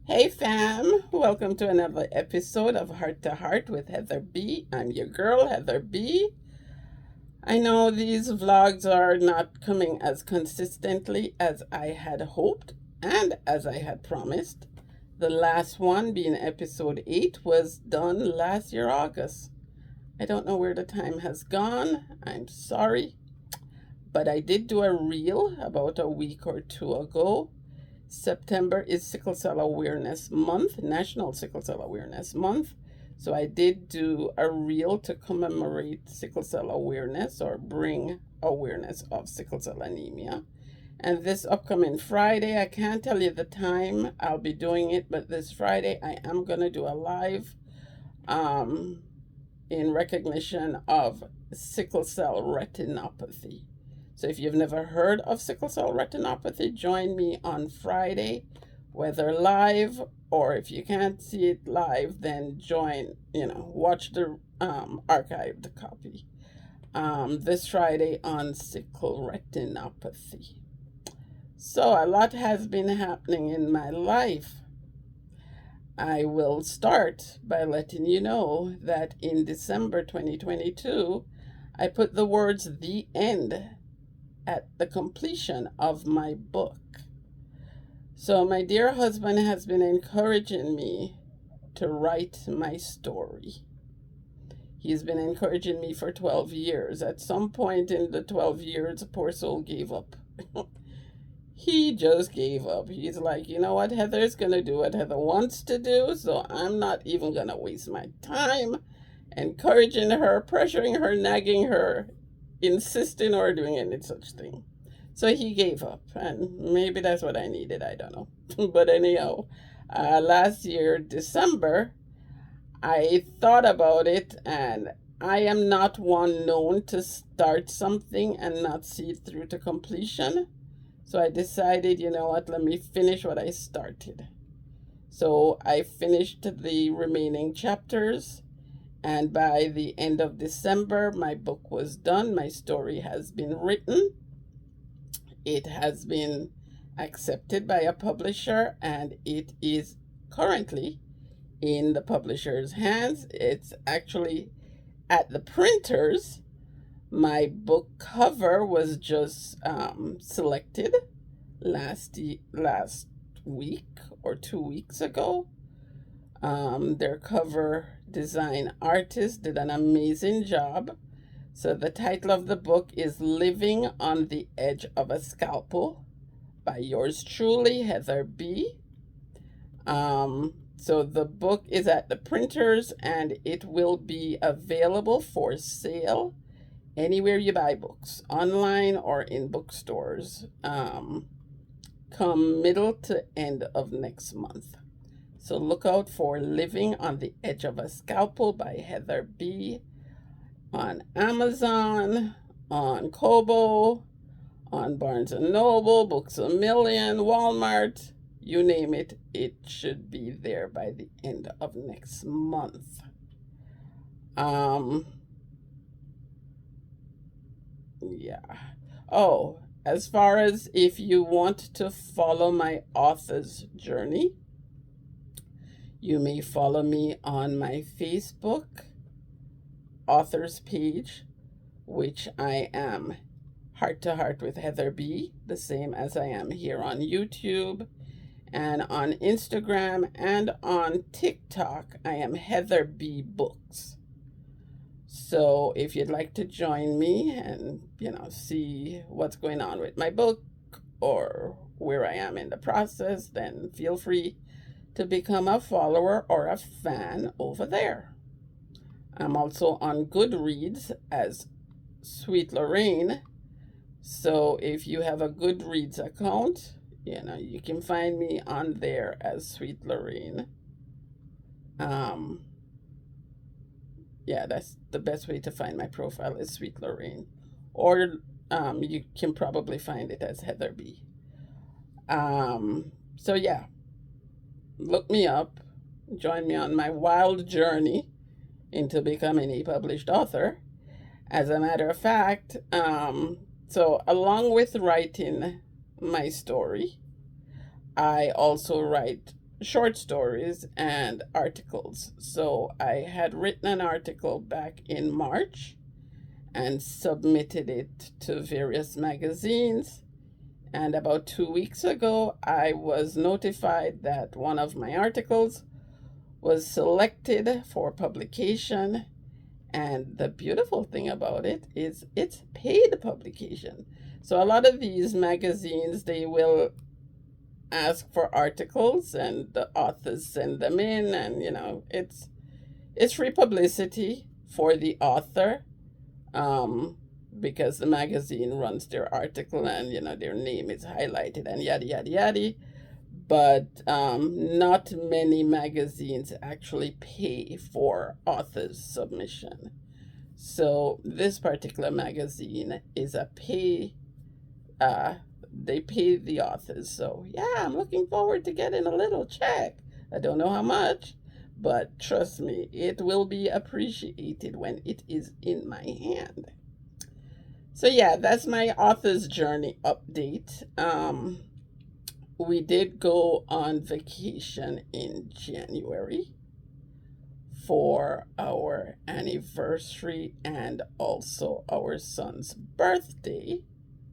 Hey fam, welcome to another episode of Heart to Heart with Heather B. I'm your girl, Heather B. I know these vlogs are not coming as consistently as I had hoped and as I had promised. The last one, being episode 8, was done last year, August. I don't know where the time has gone. I'm sorry. But I did do a reel about a week or two ago. September is Sickle Cell Awareness Month, National Sickle Cell Awareness Month. So I did do a reel to commemorate sickle cell awareness or bring awareness of sickle cell anemia. And this upcoming Friday, I can't tell you the time I'll be doing it, but this Friday I am going to do a live um, in recognition of sickle cell retinopathy. So if you've never heard of sickle cell retinopathy, join me on Friday, whether live or if you can't see it live, then watch the archived copy this Friday on sickle retinopathy. So a lot has been happening in my life. I will start by letting you know that in December 2022, I put the words "the end" at the completion of my book. So, my dear husband has been encouraging me to write my story. He's been encouraging me for 12 years. At some point in the 12 years, the poor soul gave up. He just gave up. He's like, you know what, Heather's going to do what Heather wants to do, so I'm not even going to waste my time encouraging her, pressuring her, nagging her, insisting or doing any such thing. So he gave up, and maybe that's what I needed. I don't know. But anyhow, last year, December, I thought about it, and I am not one known to start something and not see it through to completion. So I decided, you know what, let me finish what I started. So I finished the remaining chapters, and by the end of December, my book was done. My story has been written. It has been accepted by a publisher, and it is currently in the publisher's hands. It's actually at the printers. My book cover was just selected last week or 2 weeks ago. Their cover design artist did an amazing job. So the title of the book is Living on the Edge of a Scalpel by yours truly, Heather B. So the book is at the printers, and it will be available for sale anywhere you buy books, online or in bookstores, come middle to end of next month. So look out for Living on the Edge of a Scalpel by Heather B. on Amazon, on Kobo, on Barnes and Noble, Books A Million, Walmart, you name it, it should be there by the end of next month. Yeah. Oh, as far as if you want to follow my author's journey, you may follow me on my Facebook authors page, which I am Heart to Heart with Heather B, the same as I am here on YouTube, and on Instagram and on TikTok, I am Heather B Books. So if you'd like to join me and, see what's going on with my book or where I am in the process, then feel free to become a follower or a fan over there. I'm also on Goodreads as Sweet Lorraine. So if you have a Goodreads account, you can find me on there as Sweet Lorraine. Yeah, that's the best way to find my profile is Sweet Lorraine. Or you can probably find it as Heather B. So yeah, look me up. Join me on my wild journey into becoming a published author. As a matter of fact, so along with writing my story, I also write short stories and articles. So I had written an article back in March and submitted it to various magazines. And about 2 weeks ago, I was notified that one of my articles was selected for publication. And the beautiful thing about it is it's paid publication. So a lot of these magazines, they will ask for articles and the authors send them in, and it's free publicity for the author, um, because the magazine runs their article and their name is highlighted and yada yada yada. But not many magazines actually pay for authors' submission. So this particular magazine is a pay. Uh, they pay the authors. So yeah, I'm looking forward to getting a little check. I don't know how much, but trust me, it will be appreciated when it is in my hand. So yeah, that's my author's journey update. We did go on vacation in January for our anniversary and also our son's birthday.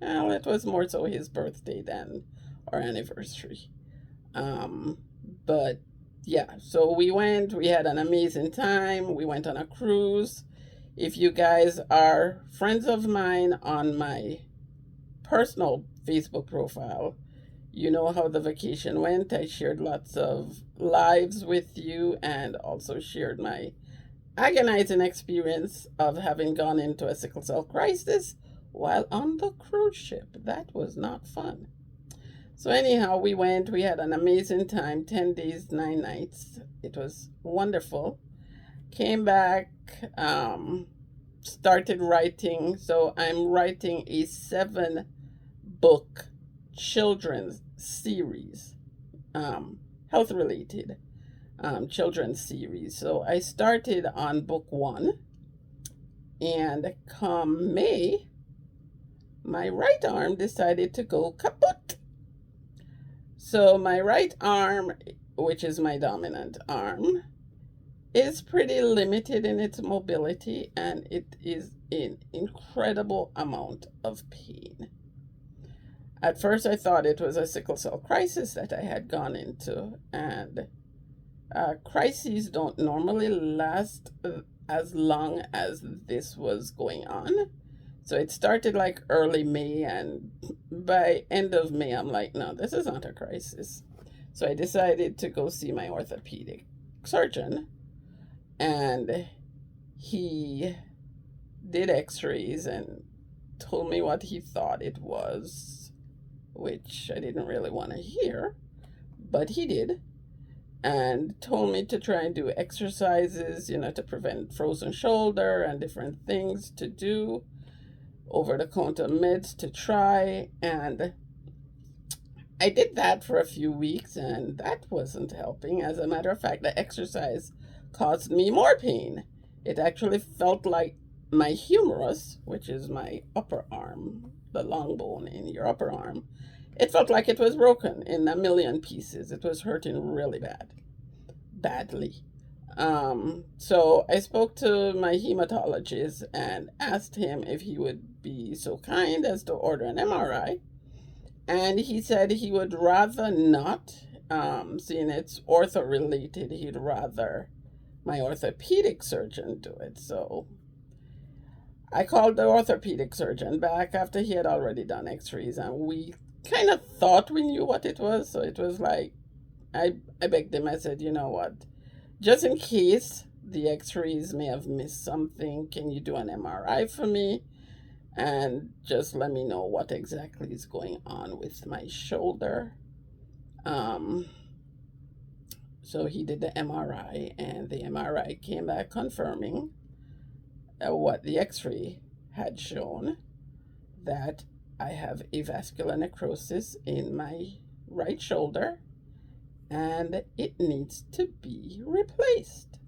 Well, it was more so his birthday than our anniversary. Um, but yeah, so we had an amazing time. We went on a cruise. If you guys are friends of mine on my personal Facebook profile, you know how the vacation went. I shared lots of lives with you and also shared my agonizing experience of having gone into a sickle cell crisis while on the cruise ship. That was not fun. So, anyhow, we had an amazing time, 10 days, 9 nights. It was wonderful. Came back, started writing. So, I'm writing a 7 book children's series, health related children's series. So I started on book 1, and come May, my right arm decided to go kaput. So my right arm, which is my dominant arm, is pretty limited in its mobility, and it is in incredible amount of pain. At first, I thought it was a sickle cell crisis that I had gone into, and crises don't normally last as long as this was going on. So it started like early May, and by end of May, I'm like, no, this is not a crisis. So I decided to go see my orthopedic surgeon, and he did x-rays and told me what he thought it was, which I didn't really want to hear, but he did, and told me to try and do exercises, to prevent frozen shoulder and different things to do, over the counter meds to try. And I did that for a few weeks, and that wasn't helping. As a matter of fact, the exercise caused me more pain. It actually felt like my humerus, which is my upper arm, the long bone in your upper arm, it felt like it was broken in a million pieces. It was hurting really badly. So I spoke to my hematologist and asked him if he would be so kind as to order an MRI. And he said he would rather not, seeing it's ortho related, he'd rather my orthopedic surgeon do it. So I called the orthopedic surgeon back after he had already done x-rays, and we kind of thought we knew what it was. So it was like, I begged him, I said, you know what, just in case the x-rays may have missed something, can you do an MRI for me? And just let me know what exactly is going on with my shoulder. So he did the MRI, and the MRI came back confirming what the x-ray had shown, that I have avascular necrosis in my right shoulder, and it needs to be replaced.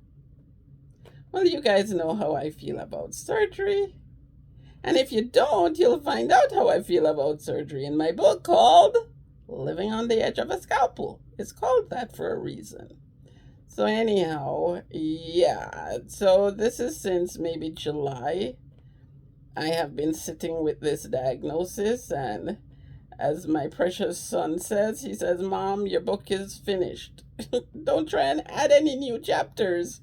Well, you guys know how I feel about surgery. And if you don't, you'll find out how I feel about surgery in my book called living on the edge of a scalpel. It's called that for a reason. So anyhow, yeah. So this is since maybe July. I have been sitting with this diagnosis, and as my precious son says, he says, "Mom, your book is finished. Don't try and add any new chapters."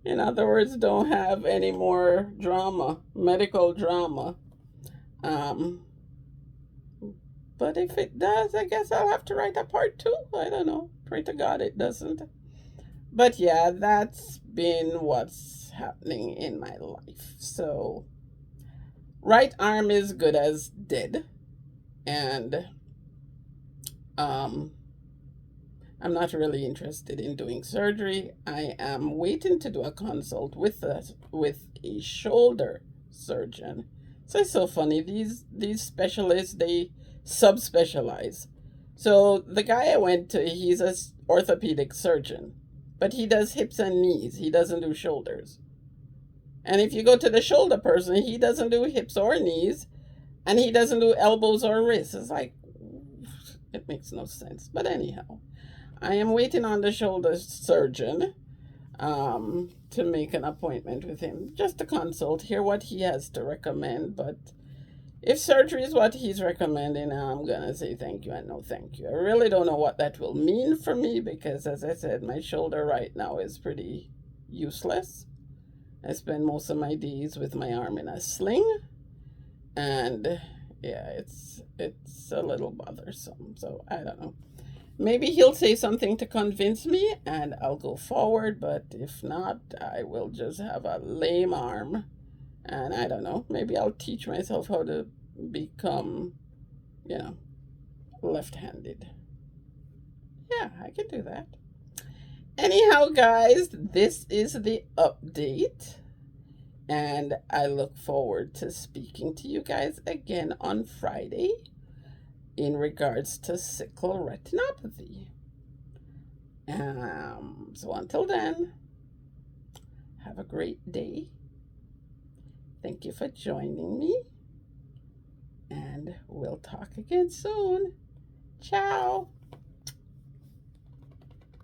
In other words, don't have any more drama, medical drama. Um, but if it does, I guess I'll have to write a part two. I don't know. Pray to God it doesn't. But yeah, that's been what's happening in my life. So, right arm is good as dead. And um, I'm not really interested in doing surgery. I am waiting to do a consult with a shoulder surgeon. So it's so funny. These specialists, they subspecialize. So the guy I went to, he's a orthopedic surgeon, but he does hips and knees. He doesn't do shoulders. And if you go to the shoulder person, he doesn't do hips or knees, and he doesn't do elbows or wrists. It's like it makes no sense. But anyhow, I am waiting on the shoulder surgeon to make an appointment with him, just to consult, hear what he has to recommend. But if surgery is what he's recommending, I'm going to say thank you and no thank you. I really don't know what that will mean for me because, as I said, my shoulder right now is pretty useless. I spend most of my days with my arm in a sling, and yeah, it's a little bothersome. So I don't know. Maybe he'll say something to convince me and I'll go forward, but if not, I will just have a lame arm. And I don't know, maybe I'll teach myself how to become, you know, left handed. Yeah, I can do that. Anyhow, guys, this is the update. And I look forward to speaking to you guys again on Friday in regards to sickle retinopathy. So until then, have a great day. Thank you for joining me, and we'll talk again soon. Ciao.